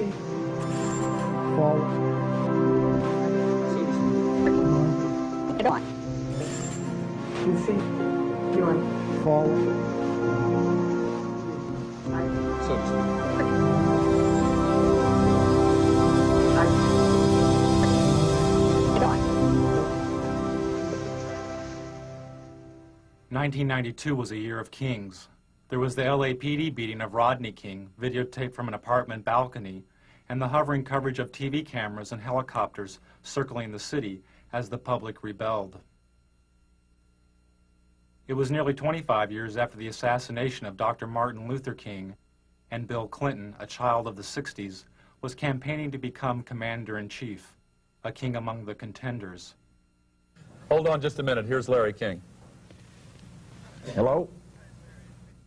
feet. Forward. 2 feet. Forward. So to speak. 1992 was a year of kings. There was the LAPD beating of Rodney King, videotaped from an apartment balcony, and the hovering coverage of TV cameras and helicopters circling the city as the public rebelled. It was nearly 25 years after the assassination of Dr. Martin Luther King, and Bill Clinton, a child of the 60s, was campaigning to become commander-in-chief, a king among the contenders. Hold on just a minute. Here's Larry King. Hello?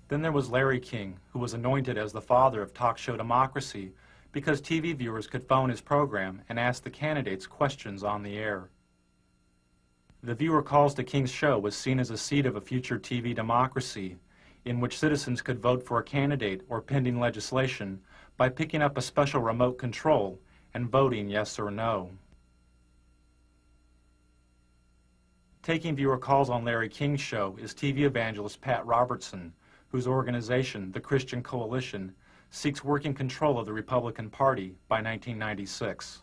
Then there was Larry King, who was anointed as the father of talk show democracy because TV viewers could phone his program and ask the candidates questions on the air. The viewer calls to King's show was seen as a seed of a future TV democracy in which citizens could vote for a candidate or pending legislation by picking up a special remote control and voting yes or no. Taking viewer calls on Larry King's show is TV evangelist Pat Robertson, whose organization, the Christian Coalition, seeks working control of the Republican Party by 1996.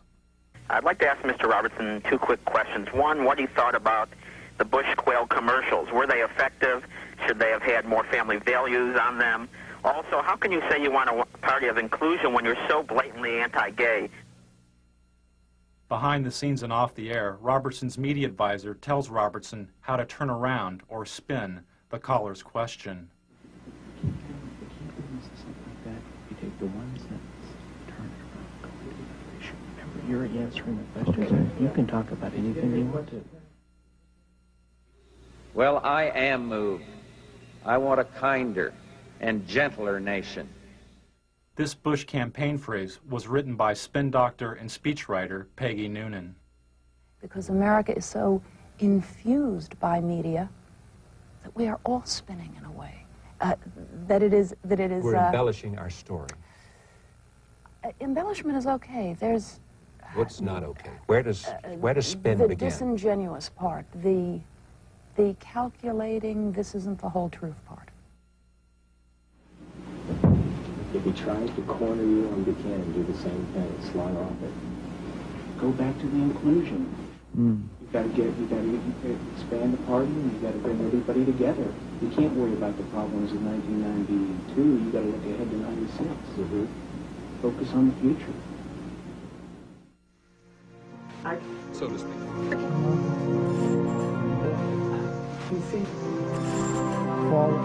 I'd like to ask Mr. Robertson 2 quick questions. One, what he thought about the Bush quail commercials. Were they effective? Should they have had more family values on them? Also, how can you say you want a party of inclusion when you're so blatantly anti-gay? Behind the scenes and off the air, Robertson's media advisor tells Robertson how to turn around or spin the caller's question. You take the one sentence, turn it around, go into the issue. Remember, you're answering the questions. Okay. You can talk about anything you want to. Well, I am moved. I want a kinder and gentler nation. This Bush campaign phrase was written by spin doctor and speechwriter Peggy Noonan. Because America is so infused by media that we are all spinning in a way. We're embellishing our story. Embellishment is okay. There's... What's not okay? Where does spin begin? The disingenuous part, the calculating, this isn't the whole truth part. If he tries to corner you on Buchanan, do the same thing, slide off it. Go back to the inclusion. You gotta expand the party, and you gotta bring everybody together. You can't worry about the problems of 1992. You gotta look ahead to 96. Focus on the future. So to speak. 2 feet. Forward.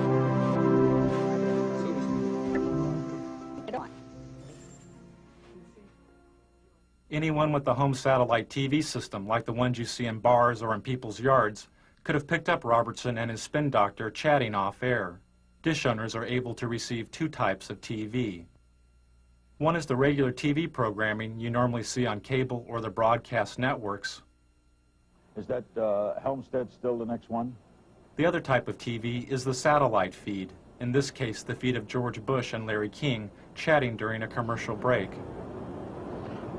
Anyone with a home satellite TV system, like the ones you see in bars or in people's yards, could have picked up Robertson and his spin doctor chatting off air. Dish owners are able to receive 2 types of TV. One is the regular TV programming you normally see on cable or the broadcast networks. Is that Helmstead still the next one? The other type of TV is the satellite feed, in this case the feed of George Bush and Larry King chatting during a commercial break.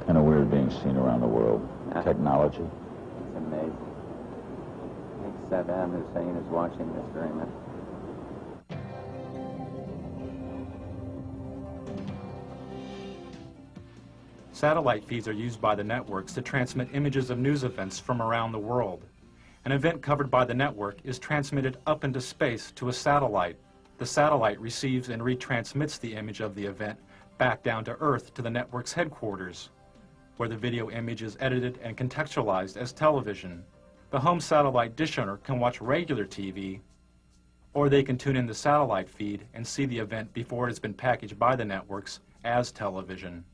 Kind of weird being seen around the world. Technology. It's amazing. I think Saddam Hussein is watching this during that. Satellite feeds are used by the networks to transmit images of news events from around the world. An event covered by the network is transmitted up into space to a satellite. The satellite receives and retransmits the image of the event back down to Earth to the network's headquarters, where the video image is edited and contextualized as television. The home satellite dish owner can watch regular TV, or they can tune in the satellite feed and see the event before it has been packaged by the networks as television.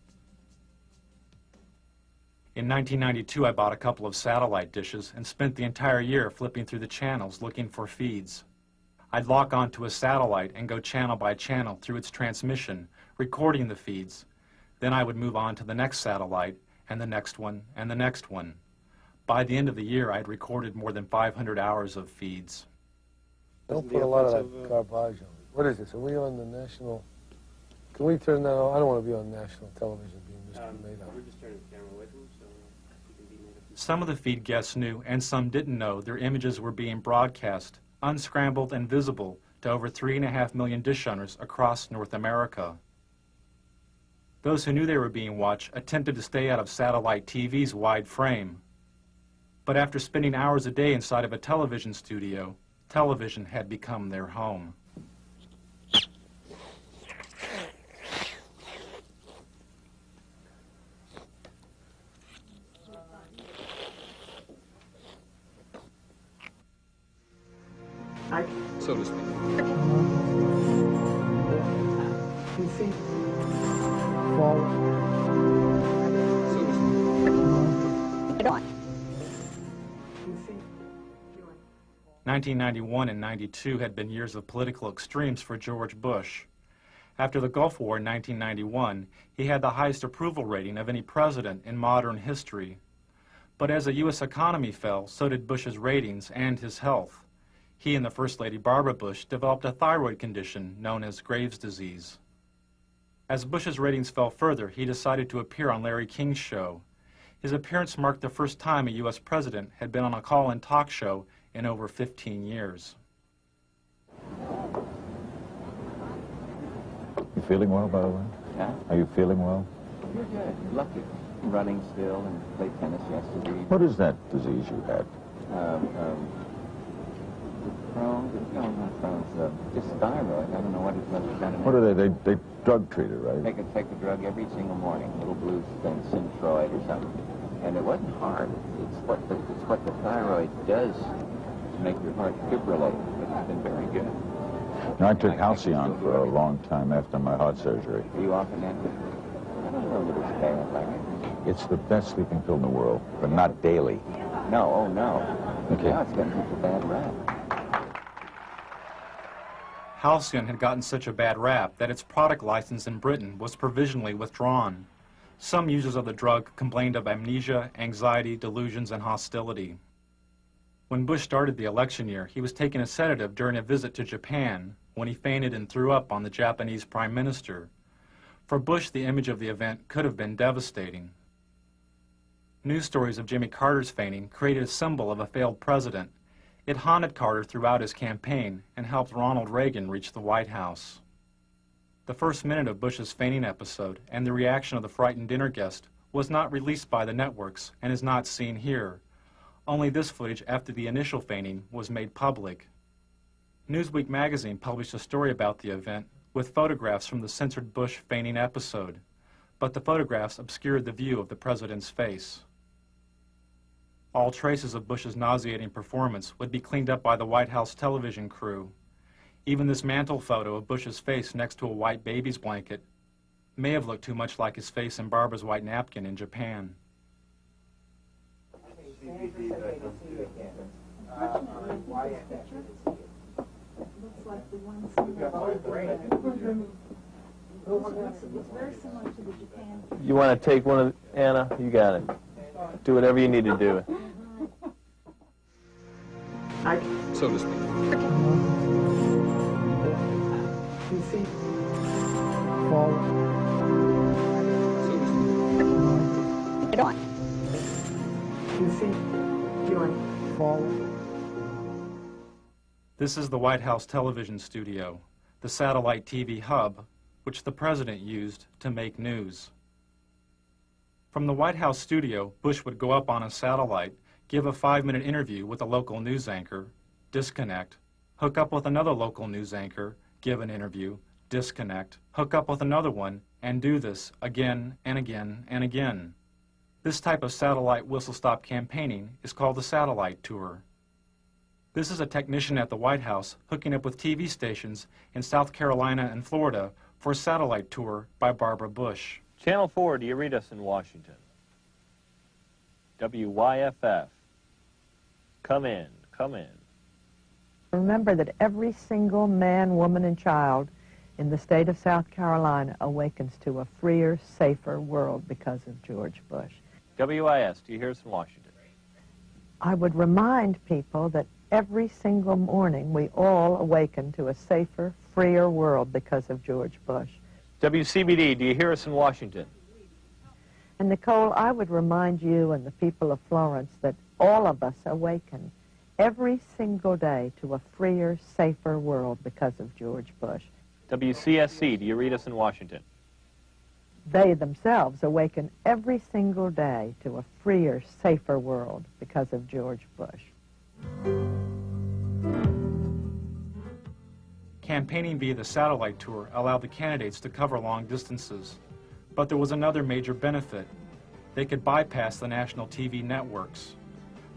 In 1992, I bought a couple of satellite dishes and spent the entire year flipping through the channels looking for feeds. I'd lock onto a satellite and go channel by channel through its transmission, recording the feeds. Then I would move on to the next satellite, and the next one, and the next one. By the end of the year, I'd recorded more than 500 hours of feeds. Don't put a lot of that garbage on. What is this? Are we on the national Can we turn that off? I don't want to be on national television being made up. We're just turning the camera away from him, so you can be made up. Some of the feed guests knew, and some didn't know, their images were being broadcast, unscrambled and visible, to over 3.5 million dish owners across North America. Those who knew they were being watched attempted to stay out of satellite TV's wide frame. But after spending hours a day inside of a television studio, television had become their home. So to speak. PC. Forward. So to speak. PC. 1991 and 92 had been years of political extremes for George Bush. After the Gulf War in 1991, he had the highest approval rating of any president in modern history. But as the U.S. economy fell, so did Bush's ratings and his health. He and the First Lady Barbara Bush developed a thyroid condition known as Graves' disease. As Bush's ratings fell further, he decided to appear on Larry King's show. His appearance marked the first time a U.S. president had been on a call-in talk show in over 15 years. You feeling well, by the way? Yeah? Are you feeling well? You're good. Lucky. Running still and played tennis yesterday. What is that disease you had? Crohn's, no, not Crohn's, just thyroid. I don't know what it was. What are they? They drug treat it, right? Take a drug every single morning, little blue thing, Synthroid or something. And it wasn't hard. It's what the thyroid does to make your heart fibrillate. But it's been very good. Now, I took Halcyon for a long time after my heart surgery. Are you often at it? I don't know that it's bad like it. It's the best sleeping pill in the world, but not daily. No, oh no. Okay. Now it's gotten such a bad rap. Halcyon had gotten such a bad rap that its product license in Britain was provisionally withdrawn. Some users of the drug complained of amnesia, anxiety, delusions, and hostility. When Bush started the election year, he was taking a sedative during a visit to Japan when he fainted and threw up on the Japanese Prime Minister. For Bush, the image of the event could have been devastating. News stories of Jimmy Carter's fainting created a symbol of a failed president. It haunted Carter throughout his campaign and helped Ronald Reagan reach the White House. The first minute of Bush's fainting episode and the reaction of the frightened dinner guest was not released by the networks and is not seen here. Only this footage after the initial fainting was made public. Newsweek magazine published a story about the event with photographs from the censored Bush fainting episode, but the photographs obscured the view of the president's face. All traces of Bush's nauseating performance would be cleaned up by the White House television crew. Even this mantle photo of Bush's face next to a white baby's blanket may have looked too much like his face in Barbara's white napkin in Japan. You want to take one of Anna? You got it. Do whatever you need to do. So to speak. PC. Forward. So to speak. PC. Forward. This is the White House television studio, the satellite TV hub, which the president used to make news. From the White House studio, Bush would go up on a satellite, give a 5-minute interview with a local news anchor, disconnect, hook up with another local news anchor, give an interview, disconnect, hook up with another one, and do this again and again and again. This type of satellite whistle-stop campaigning is called the satellite tour. This is a technician at the White House hooking up with TV stations in South Carolina and Florida for a satellite tour by Barbara Bush. Channel 4, do you read us in Washington? WYFF. Come in, come in. Remember that every single man, woman, and child in the state of South Carolina awakens to a freer, safer world because of George Bush. WIS, do you hear us in Washington? I would remind people that every single morning we all awaken to a safer, freer world because of George Bush. WCBD, do you hear us in Washington? And Nicole, I would remind you and the people of Florence that all of us awaken every single day to a freer, safer world because of George Bush. WCSC, do you read us in Washington? They themselves awaken every single day to a freer, safer world because of George Bush. Campaigning via the satellite tour allowed the candidates to cover long distances. But there was another major benefit. They could bypass the national TV networks.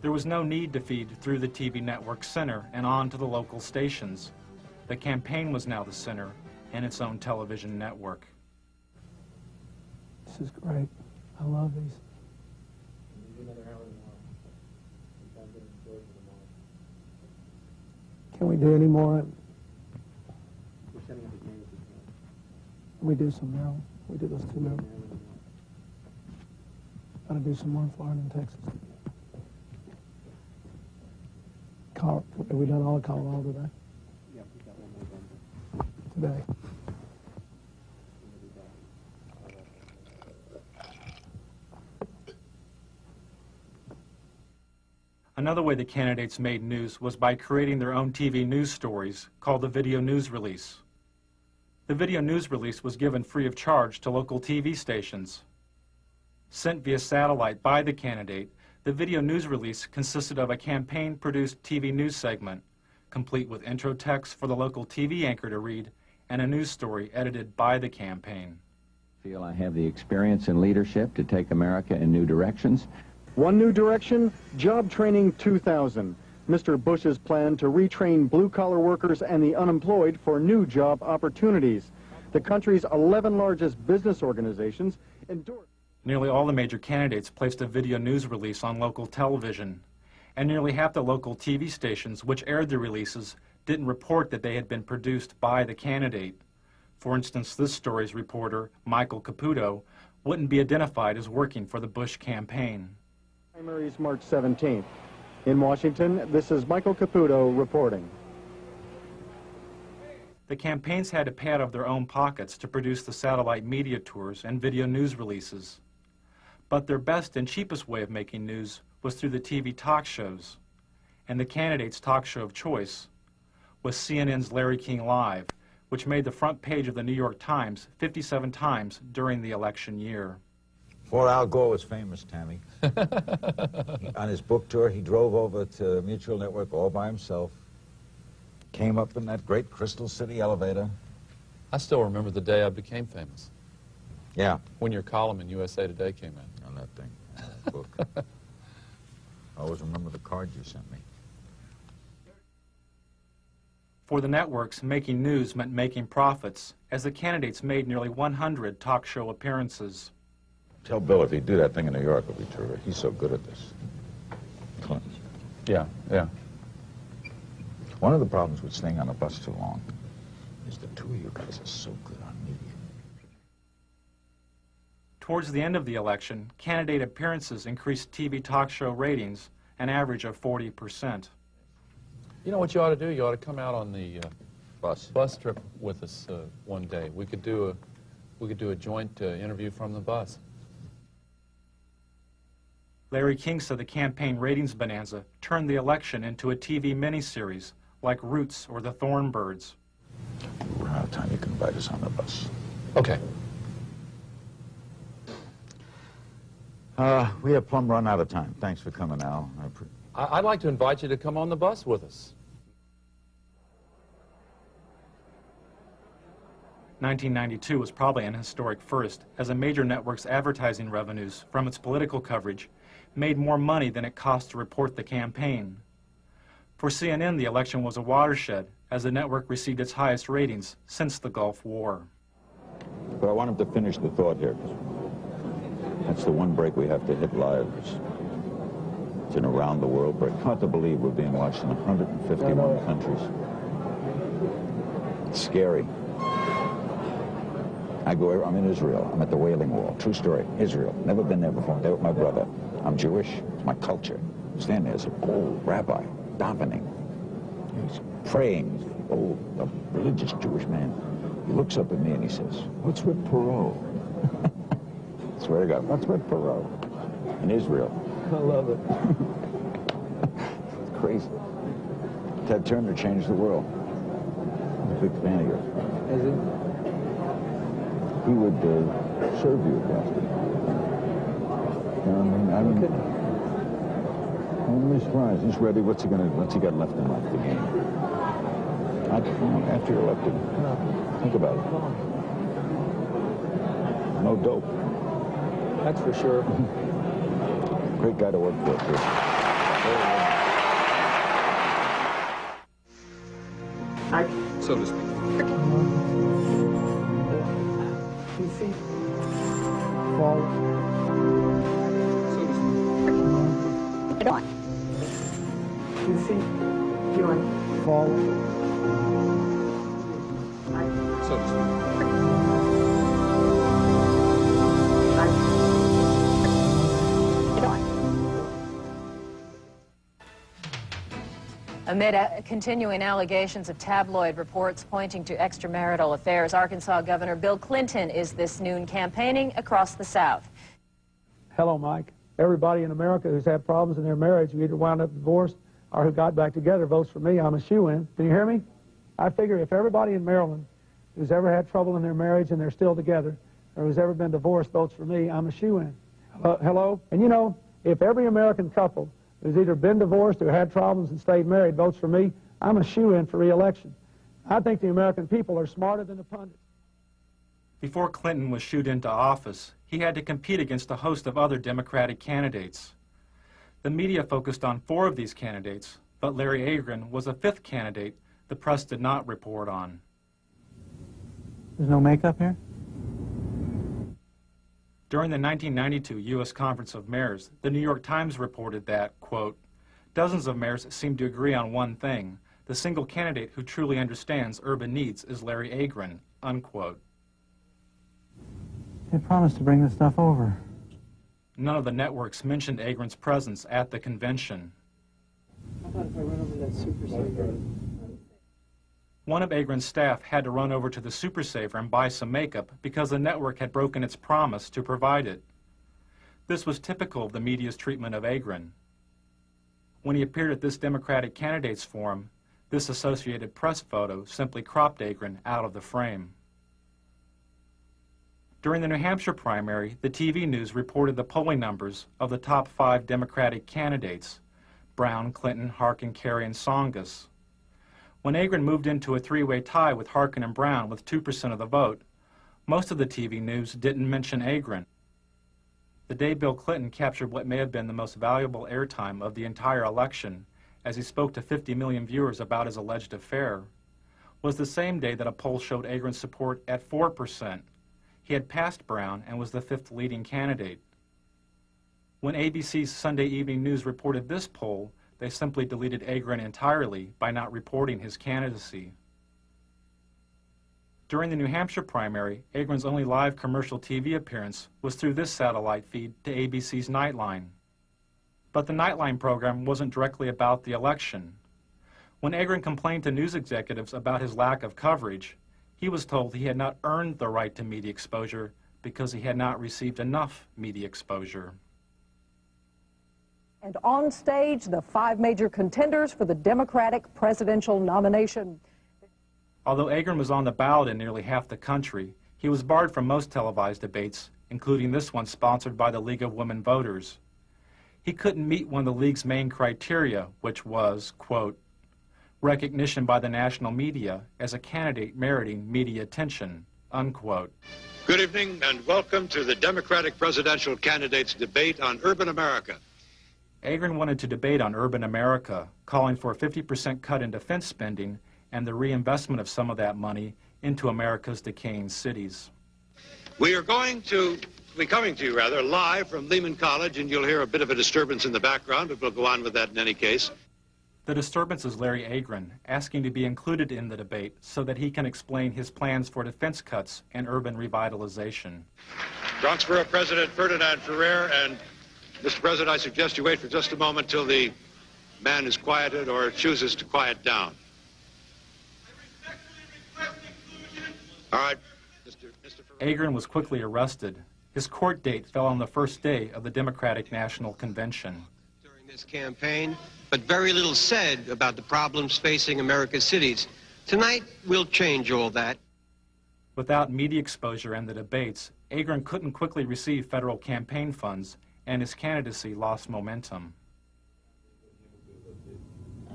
There was no need to feed through the TV network center and on to the local stations. The campaign was now the center and its own television network. This is great. I love these. Can we do any more? We do some now. We do those two now. Gotta do some more in Florida and Texas. Have we done all of Colorado today? Yeah, we got one more done. Today. Another way the candidates made news was by creating their own TV news stories called the Video News Release. The Video News Release was given free of charge to local TV stations. Sent via satellite by the candidate, the Video News Release consisted of a campaign-produced TV news segment, complete with intro text for the local TV anchor to read, and a news story edited by the campaign. I feel I have the experience and leadership to take America in new directions. One new direction, Job Training 2000. Mr. Bush's plan to retrain blue-collar workers and the unemployed for new job opportunities. The country's 11 largest business organizations endorsed. Nearly all the major candidates placed a video news release on local television, and nearly half the local TV stations which aired the releases didn't report that they had been produced by the candidate. For instance, this story's reporter, Michael Caputo, wouldn't be identified as working for the Bush campaign. Primaries March 17th. In Washington, this is Michael Caputo reporting. The campaigns had to pay out of their own pockets to produce the satellite media tours and video news releases. But their best and cheapest way of making news was through the TV talk shows. And the candidate's talk show of choice was CNN's Larry King Live, which made the front page of the New York Times 57 times during the election year. Well, Al Gore was famous, Tammy. On his book tour, he drove over to Mutual Network all by himself, came up in that great Crystal City elevator. I still remember the day I became famous. Yeah. When your column in USA Today came in. On that thing, that book. I always remember the card you sent me. For the networks, making news meant making profits, as the candidates made nearly 100 talk show appearances. Tell Bill if he'd do that thing in New York, it would be terrific. He's so good at this. Clinton. Yeah. One of the problems with staying on a bus too long is the two of you guys are so good on media. Towards the end of the election, candidate appearances increased TV talk show ratings an average of 40%. You know what you ought to do? You ought to come out on the bus trip with us one day. We could do a joint interview from the bus. Larry King said the campaign ratings bonanza turned the election into a TV miniseries like Roots or The Thornbirds. We're out of time. You can invite us on the bus. Okay. We have plumb run out of time. Thanks for coming, Al. I'd like to invite you to come on the bus with us. 1992 was probably an historic first, as a major network's advertising revenues from its political coverage made more money than it cost to report the campaign. For CNN, the election was a watershed, as the network received its highest ratings since the Gulf War. But I want him to finish the thought here. That's the one break we have to hit live. It's an around the world break. Hard to believe we're being watched in 151 countries. It's scary. I'm in Israel. I'm at the Wailing Wall. True story. Israel. Never been there before. There with my brother. I'm Jewish. It's my culture. Stand there as an old rabbi, davening. He's praying. Old, a religious Jewish man. He looks up at me and he says, "What's with Perot?" I swear to God, what's with Perot? In Israel. I love it. It's crazy. Ted Turner changed the world. I'm a big fan of yours. Is it? He would serve you at Boston. I'm really surprised. He's ready. What's he got left in life? The game. I don't know. After you're elected, think about it. No dope. That's for sure. Great guy to work for, too. So to speak. You see? Fall. So to speak. You see? Fall. So to speak. Amid continuing allegations of tabloid reports pointing to extramarital affairs, Arkansas Governor Bill Clinton is this noon campaigning across the South. Hello, Mike. Everybody in America who's had problems in their marriage, who either wound up divorced or who got back together, votes for me. I'm a shoo-in. Can you hear me? I figure if everybody in Maryland who's ever had trouble in their marriage and they're still together, or who's ever been divorced votes for me, I'm a shoo-in. Hello? And you know, if every American couple who's either been divorced or had problems and stayed married votes for me, I'm a shoo-in for re-election. I think the American people are smarter than the pundits. Before Clinton was shooed into office, he had to compete against a host of other Democratic candidates. The media focused on 4 of these candidates, but Larry Agron was a 5th candidate the press did not report on. There's no makeup here? During the 1992 U.S. Conference of Mayors, the New York Times reported that, quote, dozens of mayors seem to agree on one thing. The single candidate who truly understands urban needs is Larry Agron, unquote. They promised to bring this stuff over. None of the networks mentioned Agron's presence at the convention. How about if I run over that Super Saver? One of Agron's staff had to run over to the Super Saver and buy some makeup because the network had broken its promise to provide it. This was typical of the media's treatment of Agron. When he appeared at this Democratic Candidates Forum, this Associated Press photo simply cropped Agron out of the frame. During the New Hampshire primary, the TV news reported the polling numbers of the top 5 Democratic candidates: Brown, Clinton, Harkin, Kerry, and Tsongas. When Agron moved into a 3-way tie with Harkin and Brown with 2% of the vote, most of the TV news didn't mention Agron. The day Bill Clinton captured what may have been the most valuable airtime of the entire election, as he spoke to 50 million viewers about his alleged affair, was the same day that a poll showed Agron's support at 4%. He had passed Brown and was the 5th leading candidate. When ABC's Sunday Evening News reported this poll, they simply deleted Agron entirely by not reporting his candidacy. During the New Hampshire primary, Agron's only live commercial TV appearance was through this satellite feed to ABC's Nightline. But the Nightline program wasn't directly about the election. When Agron complained to news executives about his lack of coverage, he was told he had not earned the right to media exposure because he had not received enough media exposure. And on stage, the 5 major contenders for the Democratic presidential nomination. Although Agron was on the ballot in nearly half the country, he was barred from most televised debates, including this one sponsored by the League of Women Voters. He couldn't meet one of the League's main criteria, which was, quote, recognition by the national media as a candidate meriting media attention, unquote. Good evening and welcome to the Democratic presidential candidates debate on urban America. Agron wanted to debate on urban America, calling for a 50% cut in defense spending and the reinvestment of some of that money into America's decaying cities. We are going to be coming to you, live from Lehman College, and you'll hear a bit of a disturbance in the background, but we'll go on with that in any case. The disturbance is Larry Agron, asking to be included in the debate so that he can explain his plans for defense cuts and urban revitalization. Bronxborough President Ferdinand Ferrer, and Mr. President, I suggest you wait for just a moment till the man is quieted or chooses to quiet down. All right, Mr. Agron was quickly arrested. His court date fell on the first day of the Democratic National Convention. During this campaign, but very little said about the problems facing America's cities. Tonight, we'll change all that. Without media exposure and the debates, Agron couldn't quickly receive federal campaign funds, and his candidacy lost momentum.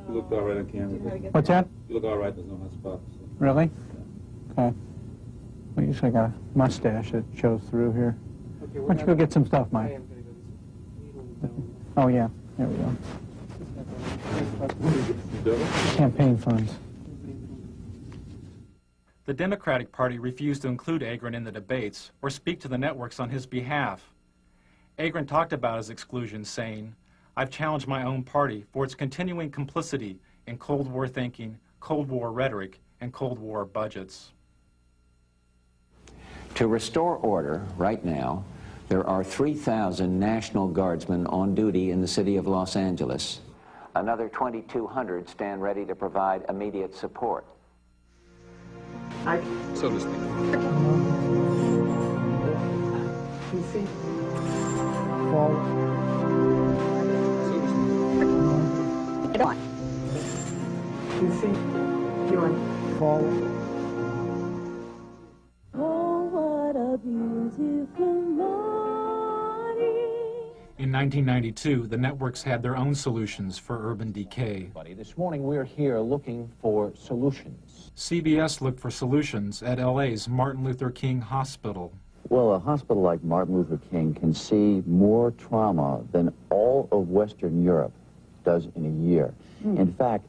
You look all right on camera. What's that? You look all right, there's no hot spots. Really? Okay. Well, usually got a mustache that shows through here. Why don't you go get some stuff, Mike? Oh, yeah. There we go. Campaign funds. The Democratic Party refused to include Agron in the debates or speak to the networks on his behalf. Agron talked about his exclusion, saying, "I've challenged my own party for its continuing complicity in Cold War thinking, Cold War rhetoric, and Cold War budgets." To restore order right now, there are 3,000 National Guardsmen on duty in the city of Los Angeles. Another 2,200 stand ready to provide immediate support. So to speak. Get on. Oh, what a beautiful morning. In 1992, the networks had their own solutions for urban decay. This morning we're here looking for solutions. CBS looked for solutions at LA's Martin Luther King Hospital. Well, a hospital like Martin Luther King can see more trauma than all of Western Europe does in a year. In fact,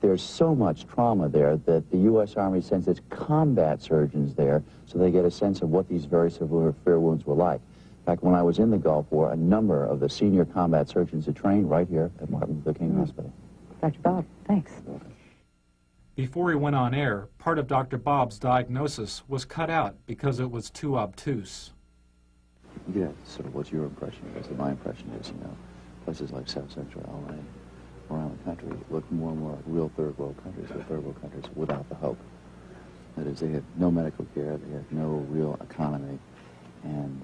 there's so much trauma there that the U.S. Army sends its combat surgeons there so they get a sense of what these very severe wounds were like. In fact, when I was in the Gulf War, a number of the senior combat surgeons had trained right here at Martin Luther King Hospital. Dr. Bob, thanks. Before he went on air, part of Dr. Bob's diagnosis was cut out because it was too obtuse. Yeah, so what's your impression? Because my impression is, places like South Central LA, around the country, look more and more like real third world countries, or third world countries without the hope. That is, they have no medical care, they have no real economy, and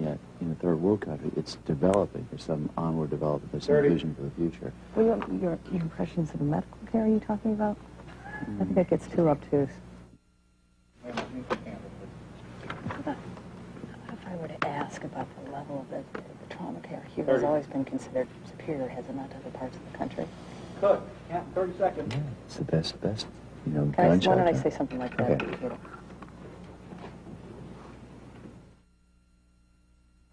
yet in a third world country, it's developing. There's some onward development, there's some vision for the future. Well, your impressions of the medical care, are you talking about? I think it gets too obtuse. How about if I were to ask about the level of the trauma care here has always been considered superior, has it not, to other parts of the country? Good. Yeah, 30 seconds. Yeah, it's the best, Why gunshot. don't I say something like that? Okay.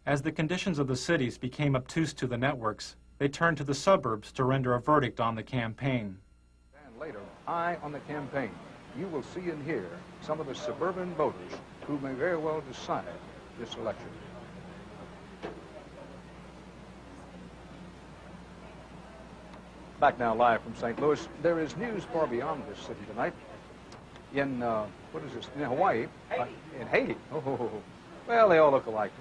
As the conditions of the cities became obtuse to the networks, they turned to the suburbs to render a verdict on the campaign. And later, Eye on the Campaign, you will see and hear some of the suburban voters who may very well decide this election. Back now live from St. Louis. There is news far beyond this city tonight. In, what is this, in Hawaii? In Haiti. Oh, well, they all look alike.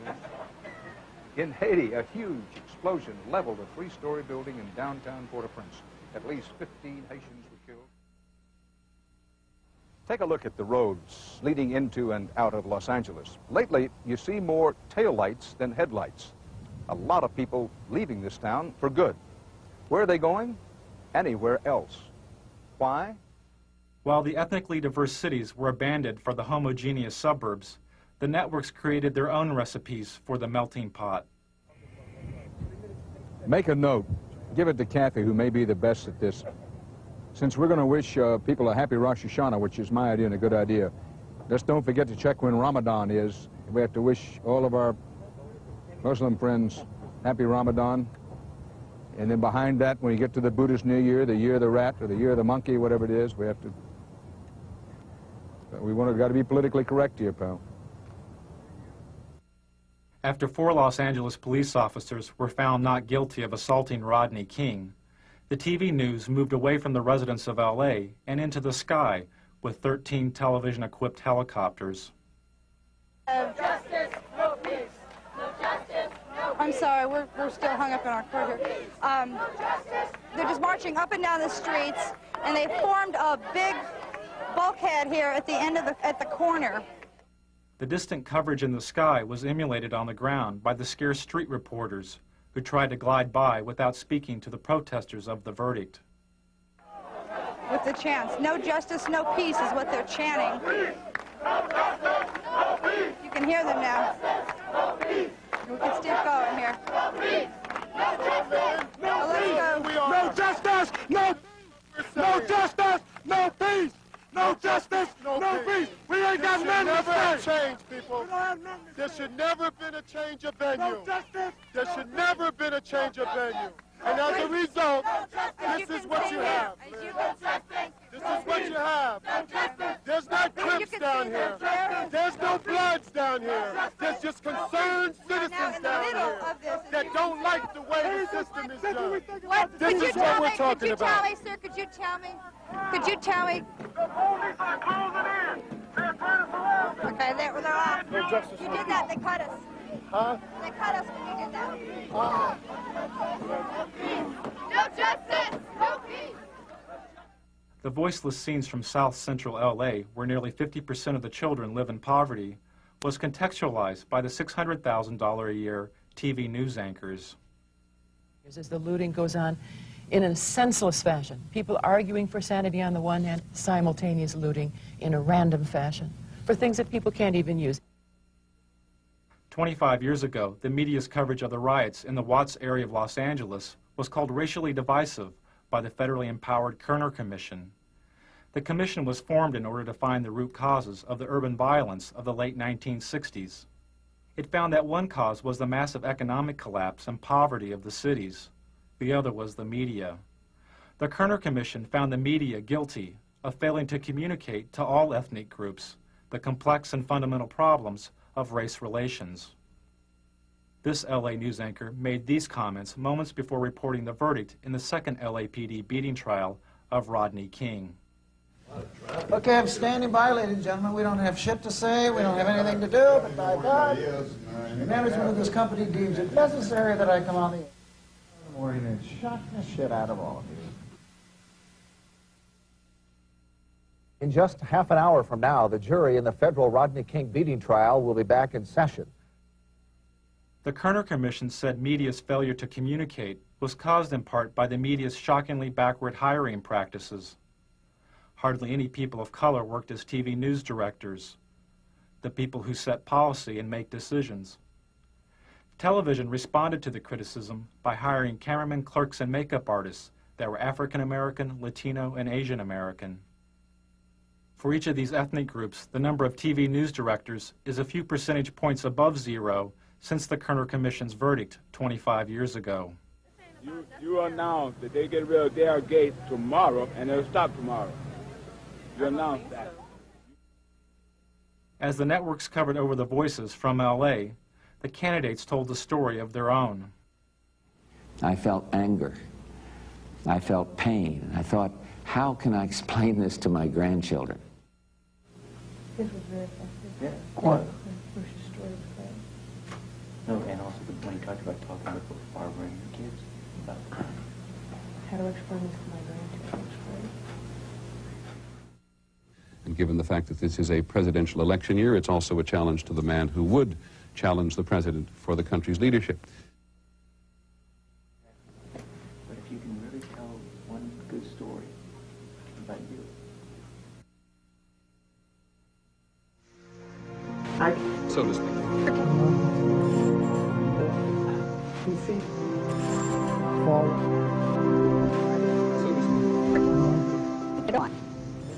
In Haiti, a huge explosion leveled a three-story building in downtown Port-au-Prince. At least 15 Haitians were killed. Take a look at the roads leading into and out of Los Angeles. Lately, you see more taillights than headlights. A lot of people leaving this town for good. Where are they going? Anywhere else. Why? While the ethnically diverse cities were abandoned for the homogeneous suburbs, the networks created their own recipes for the melting pot. Make a note. Give it to Kathy, who may be the best at this. Since we're going to wish people a happy Rosh Hashanah, which is my idea and a good idea, just don't forget to check when Ramadan is. We have to wish all of our Muslim friends happy Ramadan. And then behind that, when you get to the Buddhist New Year, the year of the rat or the year of the monkey, whatever it is, we have to... got to be politically correct here, pal. After 4 Los Angeles police officers were found not guilty of assaulting Rodney King, the TV news moved away from the residents of LA and into the sky with 13 television-equipped helicopters. No justice, no peace. No justice, no peace. I'm sorry, we're still hung up in our court here. They're just marching up and down the streets, and they formed a big bulkhead here at the end of the corner. The distant coverage in the sky was emulated on the ground by the scarce street reporters who tried to glide by without speaking to the protesters of the verdict. With the chants, no justice, no peace is what they're chanting. You can hear them now. We can still going here. Well, let's go. No justice, no justice, no peace. No justice, no peace. We ain't got nothing to say. Change, people. There should never have been a change of venue. There should never have been a change of venue. And as a result, this is what you have. This is what you have. There's not Crips down here. There's no Bloods down here. There's just concerned citizens down here that don't like the way the system is done. This is what we're talking about. Could you tell me, sir, could you tell me? Could you tell me? Okay, they're off. You did that, they cut us. Huh? They cut us when you did that. No justice, no peace. The voiceless scenes from South Central LA, where nearly 50% of the children live in poverty, was contextualized by the $600,000 a year TV news anchors. As the looting goes on in a senseless fashion, people arguing for sanity on the one hand, simultaneous looting in a random fashion for things that people can't even use. 25 years ago, the media's coverage of the riots in the Watts area of Los Angeles was called racially divisive by the federally empowered Kerner Commission. The commission was formed in order to find the root causes of the urban violence of the late 1960s. It found that one cause was the massive economic collapse and poverty of the cities. The other was the media. The Kerner Commission found the media guilty of failing to communicate to all ethnic groups the complex and fundamental problems of race relations. This LA news anchor made these comments moments before reporting the verdict in the second LAPD beating trial of Rodney King. Okay, I'm standing by, ladies and gentlemen. We don't have shit to say. We don't have anything to do, but by God, the management of this company deems it necessary that I come on the air in the morning and shock the shit out of all of you. In just half an hour from now, the jury in the federal Rodney King beating trial will be back in session. The Kerner Commission said media's failure to communicate was caused in part by the media's shockingly backward hiring practices. Hardly any people of color worked as TV news directors, the people who set policy and make decisions. Television responded to the criticism by hiring cameramen, clerks, and makeup artists that were African American, Latino, and Asian American. For each of these ethnic groups, the number of TV news directors is a few percentage points above zero since the Kerner Commission's verdict 25 years ago. You announced that they get rid of their gate tomorrow, and they'll stop tomorrow. You announced that. As the networks covered over the voices from LA, the candidates told the story of their own. I felt anger. I felt pain. I thought, how can I explain this to my grandchildren? This was very effective. Yeah. What? Bush's story was great. No, and also when you talked about talking with Barbara and your kids about How to explain this to my grandchildren was great. And given the fact that this is a presidential election year, it's also a challenge to the man who would challenge the president for the country's leadership. But if you can really tell one good story about you. So to speak.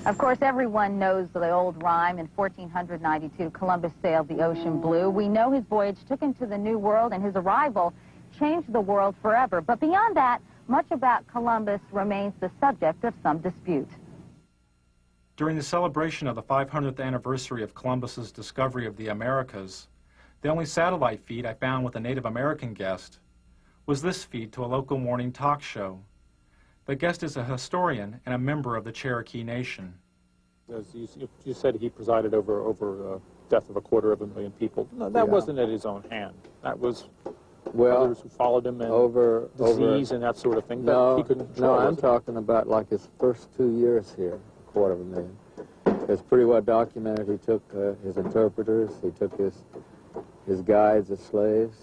Of course, everyone knows the old rhyme. In 1492, Columbus sailed the ocean blue. We know his voyage took him to the New World, and his arrival changed the world forever. But beyond that, much about Columbus remains the subject of some dispute. During the celebration of the 500th anniversary of Columbus's discovery of the Americas, the only satellite feed I found with a Native American guest was this feed to a local morning talk show. The guest is a historian and a member of the Cherokee Nation. As you said, he presided over death of 250,000 people. No, that wasn't at his own hand. That was others who followed him and disease and that sort of thing. No, he couldn't control. No, I'm talking about like his first 2 years here, 250,000. It's pretty well documented. He took his interpreters, he took his guides as slaves.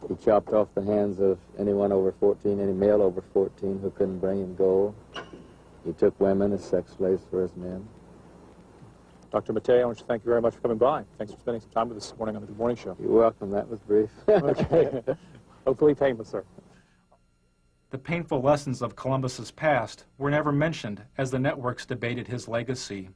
He chopped off the hands of anyone over 14, any male over 14 who couldn't bring him gold. He took women as sex slaves for his men. Dr. Mattei, I want to thank you very much for coming by. Thanks for spending some time with us this morning on the Good Morning Show. You're welcome. That was brief. Okay. Hopefully painless, sir. The painful lessons of Columbus's past were never mentioned as the networks debated his legacy.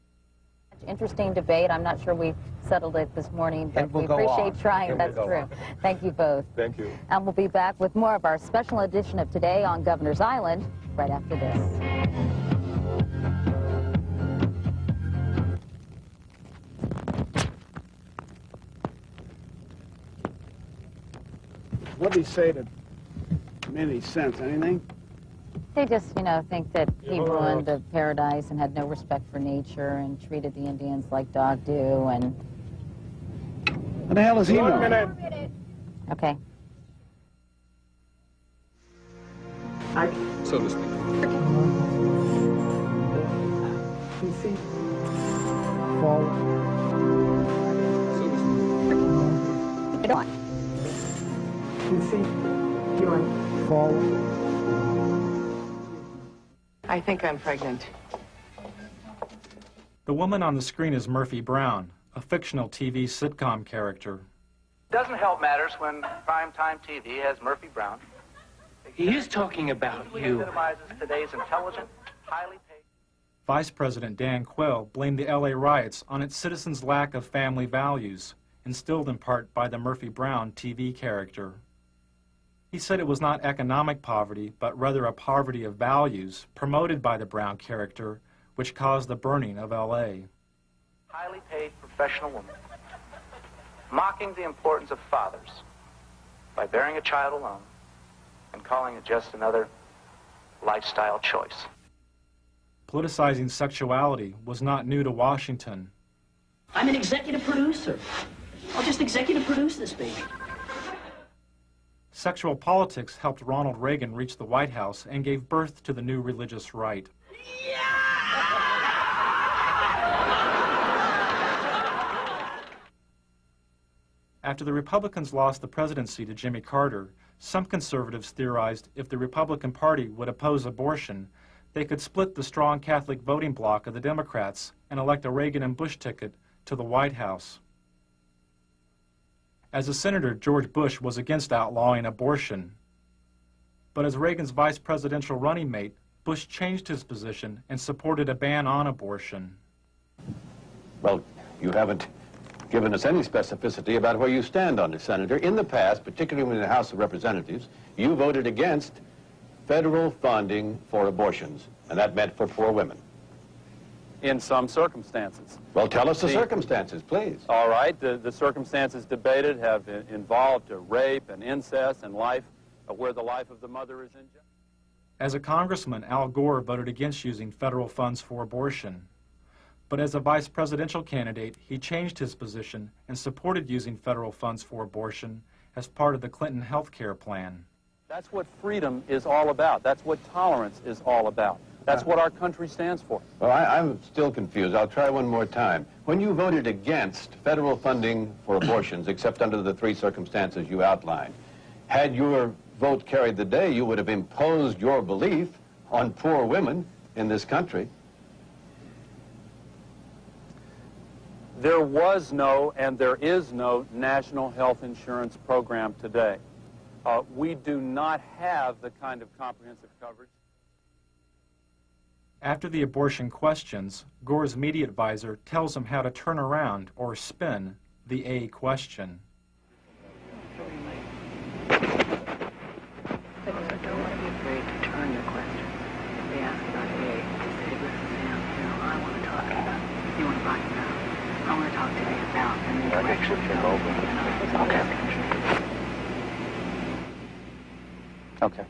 Interesting debate. I'm not sure we've settled it this morning, but we appreciate trying. That's true. Thank you both. Thank you. And we'll be back with more of our special edition of Today on Governor's Island right after this. What did he say that made any sense? Anything? They just, you know, think that he ruined the paradise and had no respect for nature and treated the Indians like dog do and... What the hell does he know? 1 minute. Okay. So to speak. You see? Forward. Go on. You see? You're forward. I think I'm pregnant. The woman on the screen is Murphy Brown, a fictional TV sitcom character. Doesn't help matters when primetime TV has Murphy Brown. He is talking about you. Epitomizes today's intelligent, highly paid... Vice President Dan Quayle blamed the LA riots on its citizens' lack of family values, instilled in part by the Murphy Brown TV character. He said it was not economic poverty, but rather a poverty of values promoted by the Brown character, which caused the burning of LA. Highly paid professional woman, mocking the importance of fathers by bearing a child alone and calling it just another lifestyle choice. Politicizing sexuality was not new to Washington. I'm an executive producer. I'll just executive produce this baby. Sexual politics helped Ronald Reagan reach the White House and gave birth to the new religious right. After the Republicans lost the presidency to Jimmy Carter, some conservatives theorized if the Republican Party would oppose abortion, they could split the strong Catholic voting bloc of the Democrats and elect a Reagan and Bush ticket to the White House. As a senator, George Bush was against outlawing abortion. But as Reagan's vice presidential running mate, Bush changed his position and supported a ban on abortion. Well, you haven't given us any specificity about where you stand on this, Senator. In the past, particularly in the House of Representatives, you voted against federal funding for abortions, and that meant for poor women. In some circumstances. Well, tell us the circumstances, please. All right. The circumstances debated have involved rape and incest and life, where the life of the mother is in jeopardy. As a congressman, Al Gore voted against using federal funds for abortion. But as a vice presidential candidate, he changed his position and supported using federal funds for abortion as part of the Clinton health care plan. That's what freedom is all about. That's what tolerance is all about. That's what our country stands for. Well, I'm still confused. I'll try one more time. When you voted against federal funding for abortions, except under the three circumstances you outlined, had your vote carried the day, you would have imposed your belief on poor women in this country. There was no and there is no national health insurance program today. We do not have the kind of comprehensive coverage. After the abortion questions, Gore's media advisor tells him how to turn around or spin the A question. Okay.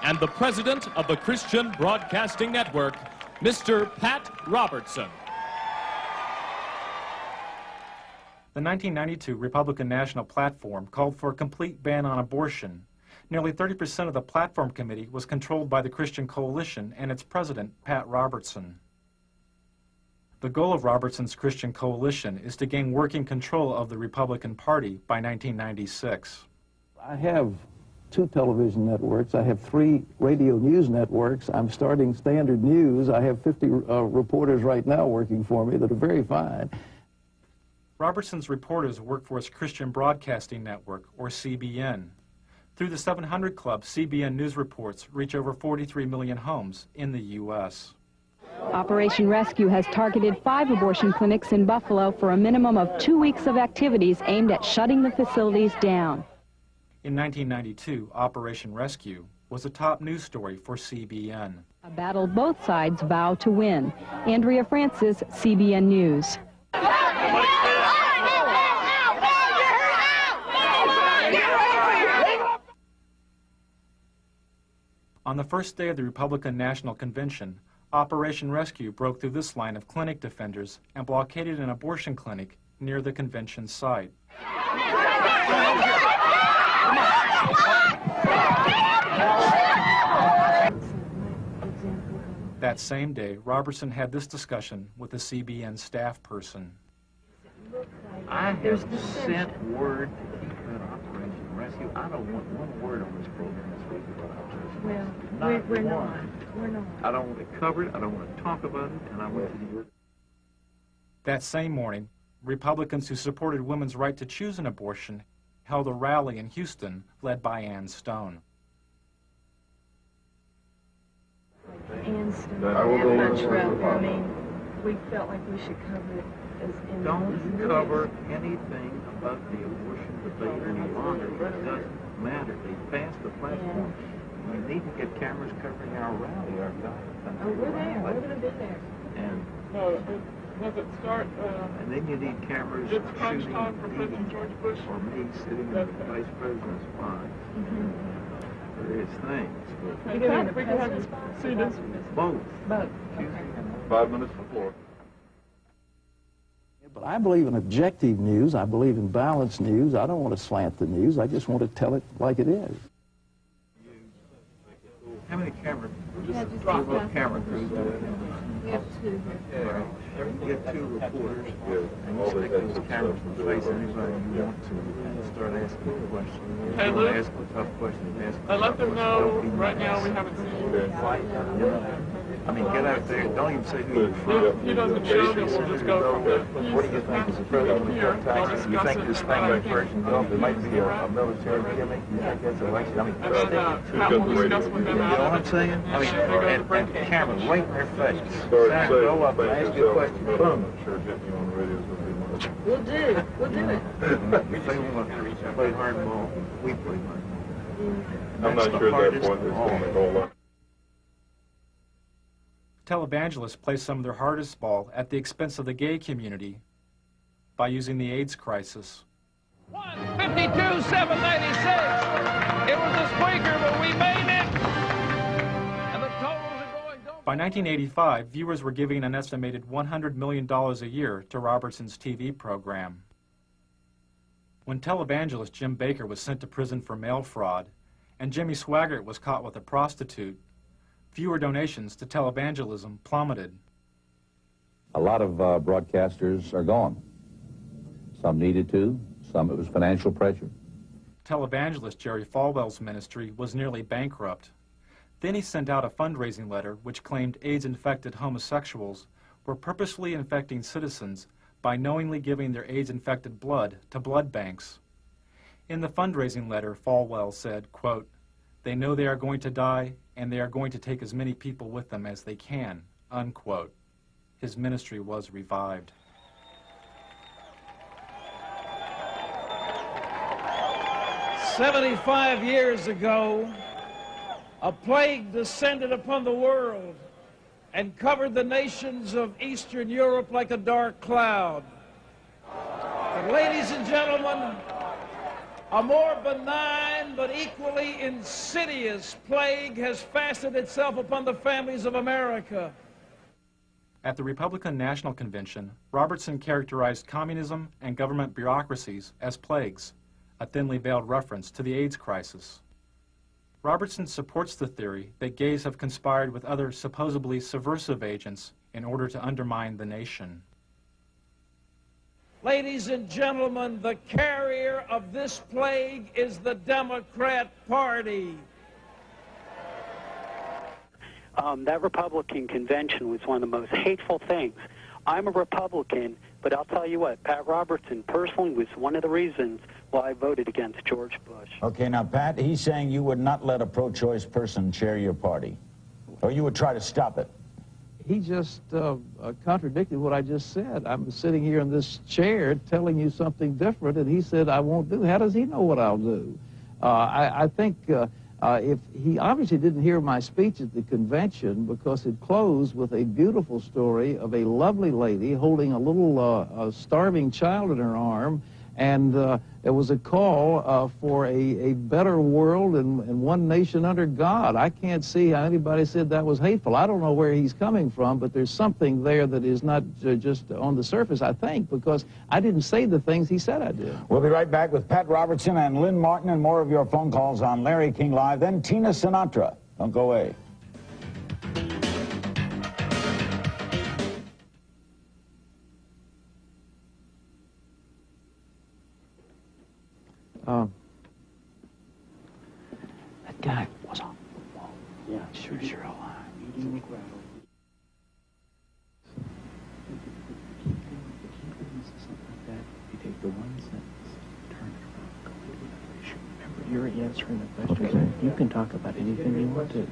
And the president of the Christian Broadcasting Network, Mr. Pat Robertson. The 1992 Republican National Platform called for a complete ban on abortion, Nearly 30% of the platform committee was controlled by the Christian Coalition and its president, Pat Robertson. The goal of Robertson's Christian Coalition is to gain working control of the Republican Party by 1996. I have 2 television networks. I have 3 radio news networks. I'm starting Standard News. I have 50 reporters right now working for me that are very fine. Robertson's reporters work for his Christian Broadcasting Network, or CBN. Through the 700 Club, CBN News reports reach over 43 million homes in the U.S. Operation Rescue has targeted 5 abortion clinics in Buffalo for a minimum of 2 weeks of activities aimed at shutting the facilities down. In 1992, Operation Rescue was a top news story for CBN. A battle both sides vow to win. Andrea Francis, CBN News. On the first day of the Republican National Convention, Operation Rescue broke through this line of clinic defenders and blockaded an abortion clinic near the convention site. That same day, Robertson had this discussion with a CBN staff person. I have sent word to keep that Operation Rescue. I don't want one word on this program this week about Operation Rescue. We're not. I don't want to cover it. I don't want to talk about it. And I want to do it. That same morning, Republicans who supported women's right to choose an abortion held a rally in Houston led by Ann Stone. Ann Stone, I mean, we felt like we should cover it as in. Don't cover anything about the abortion debate any longer. It doesn't matter. They passed the platform. We need to get cameras covering our rally, our guys. Oh, we're there. We're going to be there. And no, does it start? And then you need cameras it's crunch shooting time for Dee President George Bush or me sitting in the vice president's spine. Various things. You can the president's See this? Both. Both. 5 minutes before. But I believe in objective news. I believe in balanced news. I don't want to slant the news. I just want to tell it like it is. How many camera crews do we have? We have 2. Right. You get 2 reporters, and you stick those cameras in the face of anybody you want to, and start asking questions. Hey, you Luke, want to ask a tough question, ask I let them know right now we haven't seen you. I mean, get out there. Don't even say who you're from. He doesn't show that we'll just go from the What do you think is the president of the taxes? You think this thing in Persian Gulf, there might be a military gimmick? You think that's election? I mean, Pat will discuss with them you know what I'm saying? I mean, and cameras right in their face. Go up and ask you a question. Boom. We'll do. We'll do it. If they want to play hardball, we play hardball. I'm not sure at that point it's going to go up. Televangelists play some of their hardest ball at the expense of the gay community by using the AIDS crisis. 52-796. It was a squeaker, but we made it. And the totals are going. By 1985, viewers were giving an estimated $100 million a year to Robertson's TV program. When televangelist Jim Bakker was sent to prison for mail fraud, and Jimmy Swaggart was caught with a prostitute, viewer donations to televangelism plummeted. A lot of broadcasters are gone. Some needed to, some it was financial pressure. Televangelist Jerry Falwell's ministry was nearly bankrupt. Then he sent out a fundraising letter which claimed AIDS-infected homosexuals were purposefully infecting citizens by knowingly giving their AIDS-infected blood to blood banks. In the fundraising letter, Falwell said, quote, "They know they are going to die, and they are going to take as many people with them as they can," unquote. His ministry was revived. "75 years ago, a plague descended upon the world and covered the nations of Eastern Europe like a dark cloud. But ladies and gentlemen, a more benign but equally insidious plague has fastened itself upon the families of America. At the Republican National Convention, Robertson characterized communism and government bureaucracies as plagues, a thinly veiled reference to the AIDS crisis. Robertson supports the theory that gays have conspired with other supposedly subversive agents in order to undermine the nation. Ladies and gentlemen, the carrier of this plague is the Democrat Party. That Republican convention was one of the most hateful things. I'm a Republican, but I'll tell you what, Pat Robertson personally was one of the reasons why I voted against George Bush. Okay, now, Pat, he's saying you would not let a pro-choice person chair your party, or you would try to stop it. He just contradicted what I just said. I'm sitting here in this chair telling you something different, and he said I won't do. How does he know what I'll do? I think if he obviously didn't hear my speech at the convention, because it closed with a beautiful story of a lovely lady holding a little starving child in her arm, and it was a call for a better world and one nation under God. I can't see how anybody said that was hateful. I don't know where he's coming from, but there's something there that is not just on the surface, I think, because I didn't say the things he said I did. We'll be right back with Pat Robertson and Lynn Martin and more of your phone calls on Larry King Live, then Tina Sinatra. Don't go away. That guy was on the wall. Yeah, sure alive. Eating the gravel. You take the one sentence, turn it around, go into another issue. Remember, you're answering the questions. You can talk about anything you want to.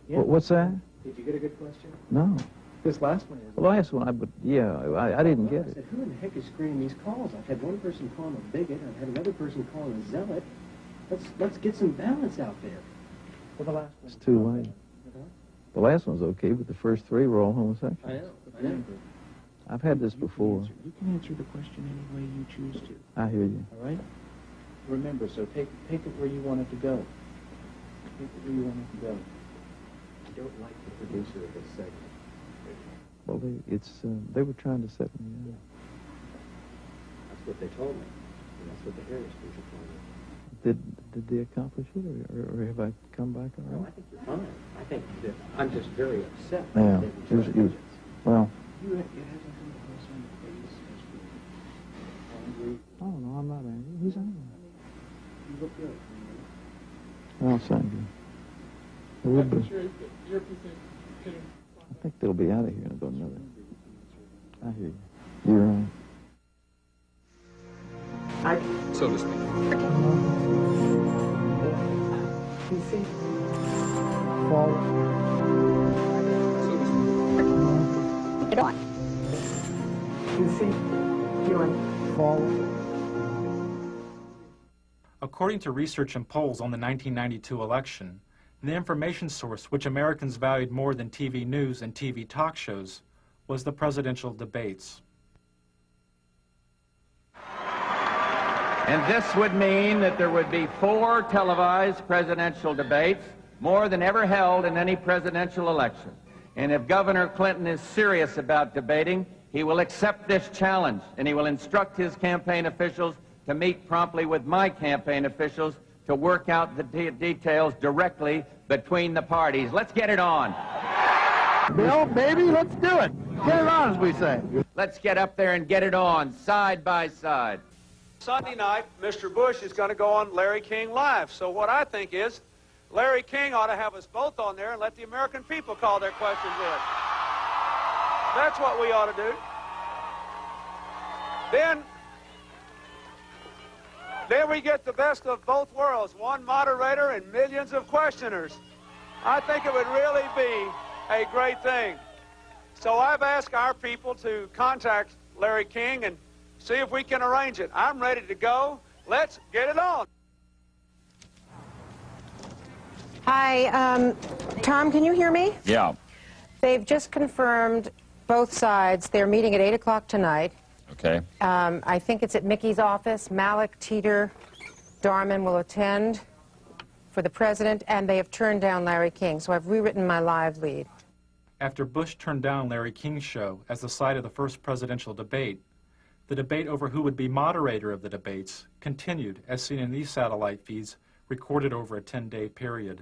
Yeah. What's that? Did you get a good question? No. This last one is. The last one, I didn't get I it. said, who in the heck is screening these calls? I've had one person call him a bigot. I've had another person call him a zealot. Let's get some balance out there. Well, the last one. It's too late. The last one's okay, but the first three were all homosexual. I know. I've had this before. You can answer the question any way you choose to. I hear you. All right? Remember, so take it where you want it to go. Take it where you want it to go. I don't like the producer of this segment. Well, they were trying to set me up. That's what they told me. And that's what the Harris people told me. Did they accomplish it, or have I come back all right? No, I think you're fine. I think that I'm just very upset. Yeah. Well. You haven't come across on the face as being angry. Oh, no, I'm not angry. Who's angry? You look good. Well, thank you. It would be. I think they'll be out of here in about another. I hear you. You're right. So to speak. You see? Fall. Get on. You see? You're Fall. According to research and polls on the 1992 election, the information source which Americans valued more than TV news and TV talk shows was the presidential debates. And this would mean that there would be 4 televised presidential debates, more than ever held in any presidential election. And if Governor Clinton is serious about debating, he will accept this challenge, and he will instruct his campaign officials to meet promptly with my campaign officials to work out the details directly between the parties. Let's get it on. Bill, baby, let's do it. Get it on, as we say. Let's get up there and get it on, side by side. Sunday night, Mr. Bush is going to go on Larry King Live. So what I think is, Larry King ought to have us both on there and let the American people call their questions in. That's what we ought to do. Then we get the best of both worlds, one moderator and millions of questioners. I think it would really be a great thing. So I've asked our people to contact Larry King and see if we can arrange it. I'm ready to go. Let's get it on. Hi, Tom, can you hear me? Yeah. They've just confirmed both sides. They're meeting at 8 o'clock tonight. Okay. I think it's at Mickey's office. Malik, Teeter, Darman will attend for the president, and they have turned down Larry King, so I've rewritten my live lead. After Bush turned down Larry King's show as the site of the first presidential debate, the debate over who would be moderator of the debates continued, as seen in these satellite feeds recorded over a 10-day period.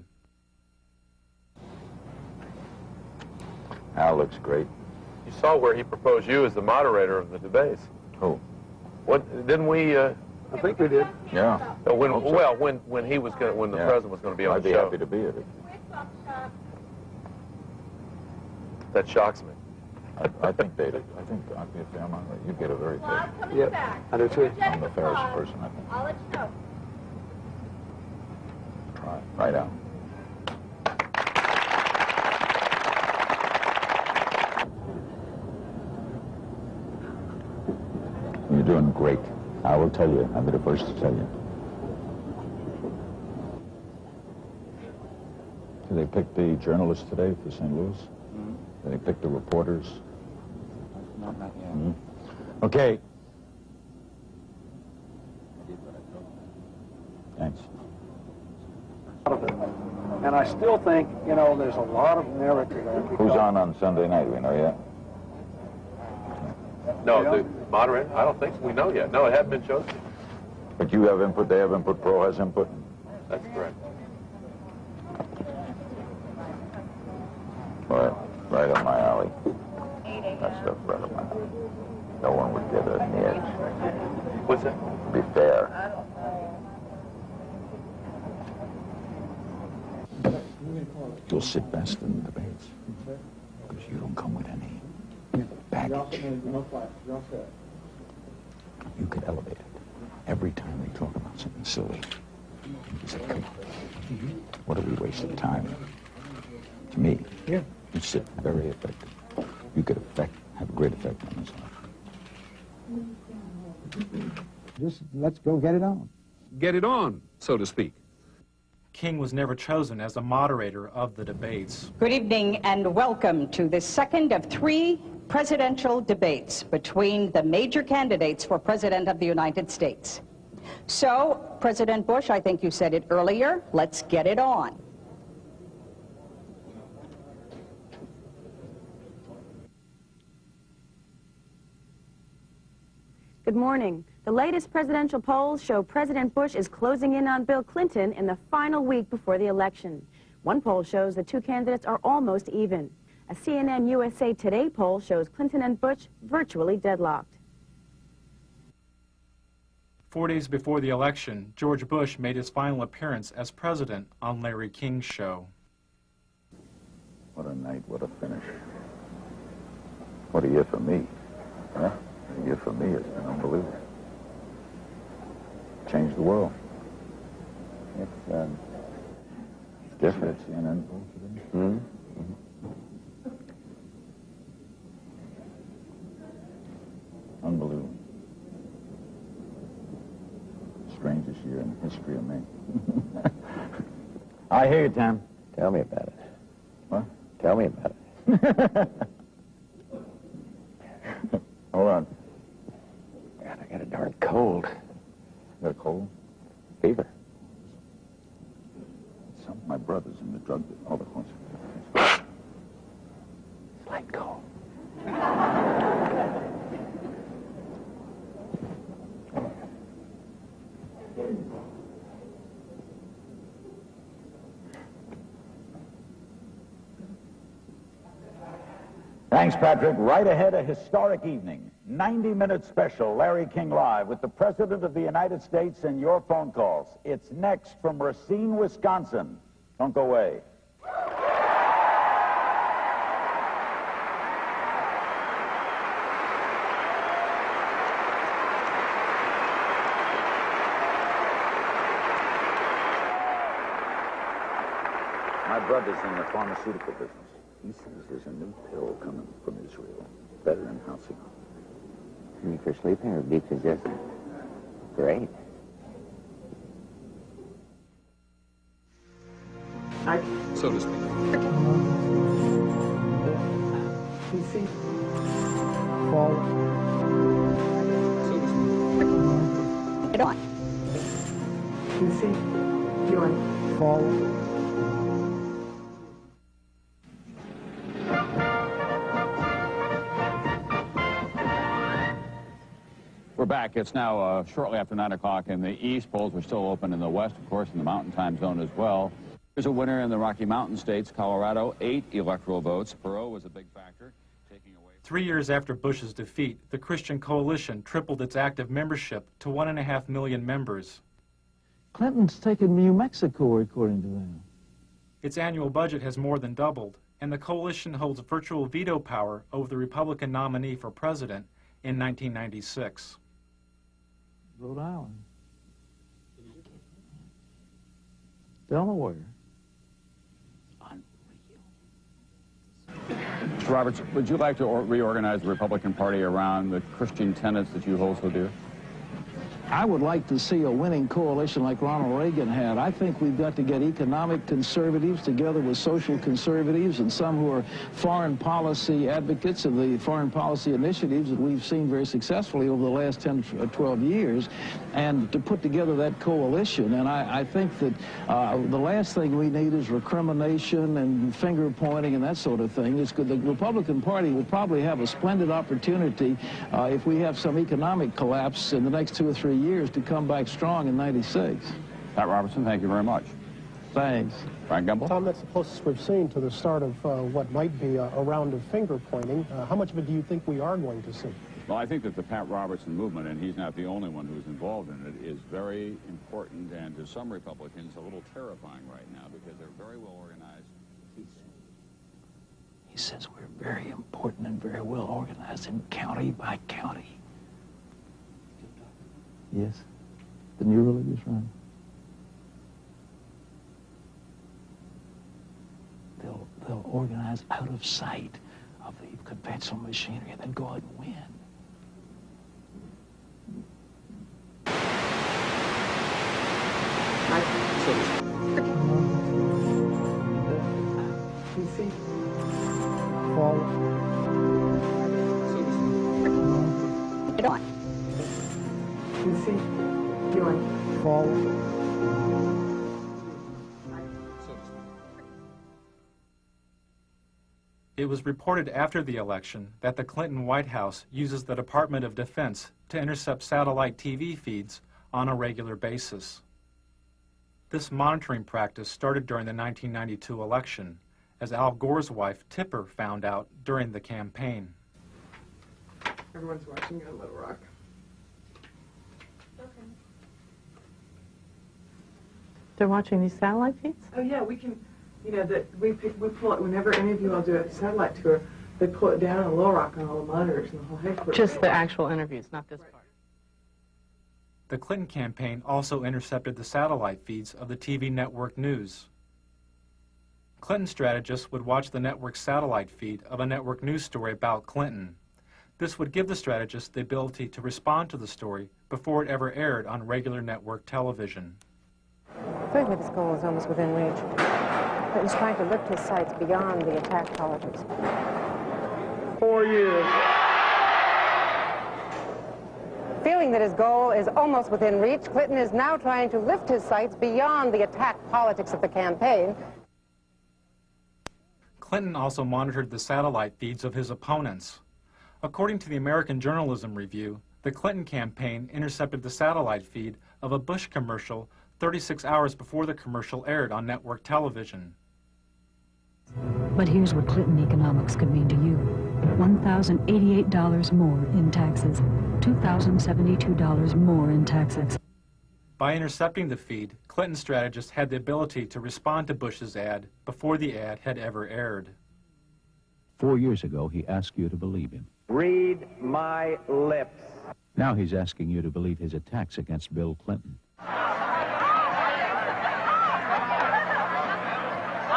Al looks great. You saw where he proposed you as the moderator of the debates. Who? What didn't we? I think we did. Yeah. When he was going, when the president was going to be on the show. I'd be happy to be at it. That shocks me. I think they did. I think I'd be a fair amount. You get a very big. Yep. I do too. I'm the fairest person, I think. I'll let you know. Try it. Right out. You're doing great. I will tell you. I'll be the first to tell you. Did they pick the journalists today for St. Louis? Mm-hmm. Did they pick the reporters? Not yet. Mm-hmm. Okay. Thanks. And I still think, you know, there's a lot of merit to that. Who's on Sunday night? Do we know yet? No, the moderator? I don't think we know yet. No, it hasn't been chosen. But you have input, they have input, Pro has input? That's correct. Right up my alley. That stuff right up my alley. No one would get an edge. What's that? Be fair. You'll sit best in the debates. Because you don't come with any baggage. You could elevate it. Every time we talk about something silly, you say, come on. What are we wasting time? To me, you sit very effective. You could have a great effect on this life. Just let's go get it on. Get it on, so to speak. King was never chosen as the moderator of the debates. Good evening and welcome to the second of 3 presidential debates between the major candidates for President of the United States. So, President Bush, I think you said it earlier, let's get it on. Good morning. The latest presidential polls show President Bush is closing in on Bill Clinton in the final week before the election. One poll shows the 2 candidates are almost even. A CNN USA Today poll shows Clinton and Bush virtually deadlocked. 4 days before the election, George Bush made his final appearance as president on Larry King's show. What a night, what a finish. What a year for me. Huh? A year for me has been unbelievable. Changed the world. It's different. CNN poll today? Mm-hmm. Unbelievable. Strangest year in the history of me. I hear you, Tom. Tell me about it. What? Tell me about it. Hold on. God, I got a darn cold. You got a cold? Fever. Some of my brothers in the drug business. Oh, the ones. Slight cold. Thanks, Patrick. Right ahead, a historic evening. 90-minute special, Larry King Live, with the President of the United States and your phone calls. It's next from Racine, Wisconsin. Don't go away. My brother's in the pharmaceutical business. He says there's a new pill coming from Israel, better than Halcyon. Me for sleeping or beef is just great. So to speak. PC. Fall. So to speak. Get on. PC. Doing. Fall. We're back. It's now shortly after 9 o'clock in the east. Polls are still open in the west, of course, in the mountain time zone as well. There's a winner in the Rocky Mountain states. Colorado, 8 electoral votes. Perot was a big factor, taking away... 3 years after Bush's defeat, the Christian Coalition tripled its active membership to 1.5 million members. Clinton's taken New Mexico, according to them. Its annual budget has more than doubled, and the coalition holds virtual veto power over the Republican nominee for president in 1996. Rhode Island. Delaware. Mr. Roberts, would you like to reorganize the Republican Party around the Christian tenets that you hold so dear? I would like to see a winning coalition like Ronald Reagan had. I think we've got to get economic conservatives together with social conservatives and some who are foreign policy advocates of the foreign policy initiatives that we've seen very successfully over the last 10 or 12 years, and to put together that coalition. And I think that the last thing we need is recrimination and finger pointing and that sort of thing. It's good. The Republican Party will probably have a splendid opportunity if we have some economic collapse in the next 2 or 3 years to come back strong in '96. Pat Robertson, thank you very much. Thanks. Frank Gumble? Tom, that's the closest we've seen to the start of what might be a round of finger pointing. How much of it do you think we are going to see? Well, I think that the Pat Robertson movement, and he's not the only one who's involved in it, is very important and to some Republicans a little terrifying right now because they're very well organized. He says we're very important and very well organized in county by county. Yes, the new religious right. They'll organize out of sight of the conventional machinery and then go out and win. PC. Forward. PC. Doing. Forward. It was reported after the election that the Clinton White House uses the Department of Defense to intercept satellite TV feeds on a regular basis. This monitoring practice started during the 1992 election, as Al Gore's wife, Tipper, found out during the campaign. Everyone's watching on Little Rock. They're watching these satellite feeds? Oh yeah, we can, you know, that we pull it whenever any of you all do a satellite tour. They pull it down on Little Rock on all the monitors and the whole headquarters. Just the actual interviews, not this part. The Clinton campaign also intercepted the satellite feeds of the TV network news. Clinton strategists would watch the network's satellite feed of a network news story about Clinton. This would give the strategists the ability to respond to the story before it ever aired on regular network television. Certainly this goal is almost within reach. Clinton's trying to lift his sights beyond the attack politics. 4 years. Feeling that his goal is almost within reach, Clinton is now trying to lift his sights beyond the attack politics of the campaign. Clinton also monitored the satellite feeds of his opponents. According to the American Journalism Review, the Clinton campaign intercepted the satellite feed of a Bush commercial 36 hours before the commercial aired on network television. But here's what Clinton economics could mean to you. $1,088 more in taxes. $2,072 more in taxes. By intercepting the feed, Clinton strategists had the ability to respond to Bush's ad before the ad had ever aired. 4 years ago, he asked you to believe him. Read my lips. Now he's asking you to believe his attacks against Bill Clinton. I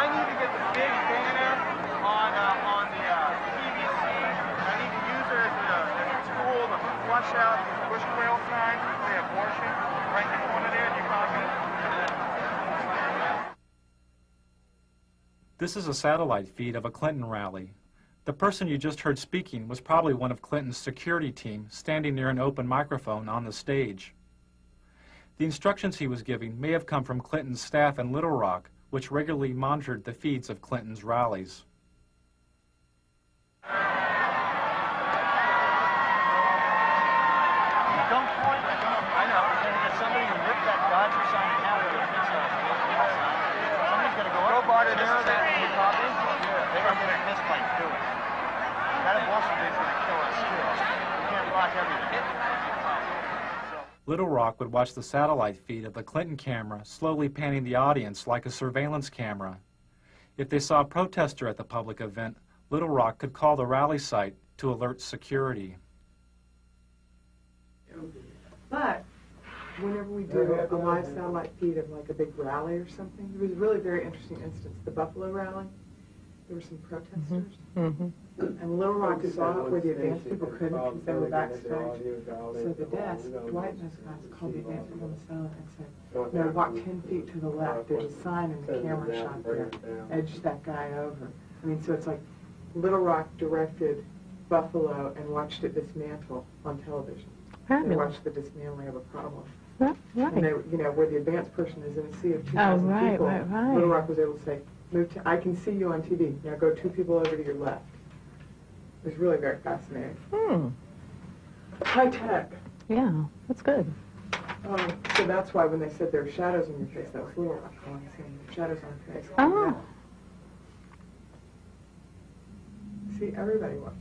need to get the big banner on the PVC. I need to use it as a tool to flush out the Bush quail signs that say abortion right in the corner there. You copy it? This is a satellite feed of a Clinton rally. The person you just heard speaking was probably one of Clinton's security team standing near an open microphone on the stage. The instructions he was giving may have come from Clinton's staff in Little Rock, which regularly monitored the feeds of Clinton's rallies. Don't point. I know. There's somebody who ripped that Dodger sign in half with a pizza. Somebody's got to Little Rock would watch the satellite feed of the Clinton camera slowly panning the audience like a surveillance camera. If they saw a protester at the public event, Little Rock could call the rally site to alert security. But whenever we do a live satellite feed of like a big rally or something, there was a really very interesting instance. The Buffalo rally, there were some protesters. And Little Rock saw it where the advance people couldn't because they were backstage. So the desk, Dwight and those guys called the advance people on the cell and said, no, walk 10 feet to the left. There's a sign in the camera shot there. Edge that guy over. I mean, so it's like Little Rock directed Buffalo and watched it dismantle on television. They watched the dismantling of a problem. Right. And they, you know, where the advance person is in a sea of 2,000 people, Little Rock was able to say, I can see you on TV. Now go 2 people over to your left. It was really very fascinating. High tech. Yeah, that's good. So that's why when they said there are shadows on your face, that was Little Rock saying shadows on your face. Oh. See, everybody watches.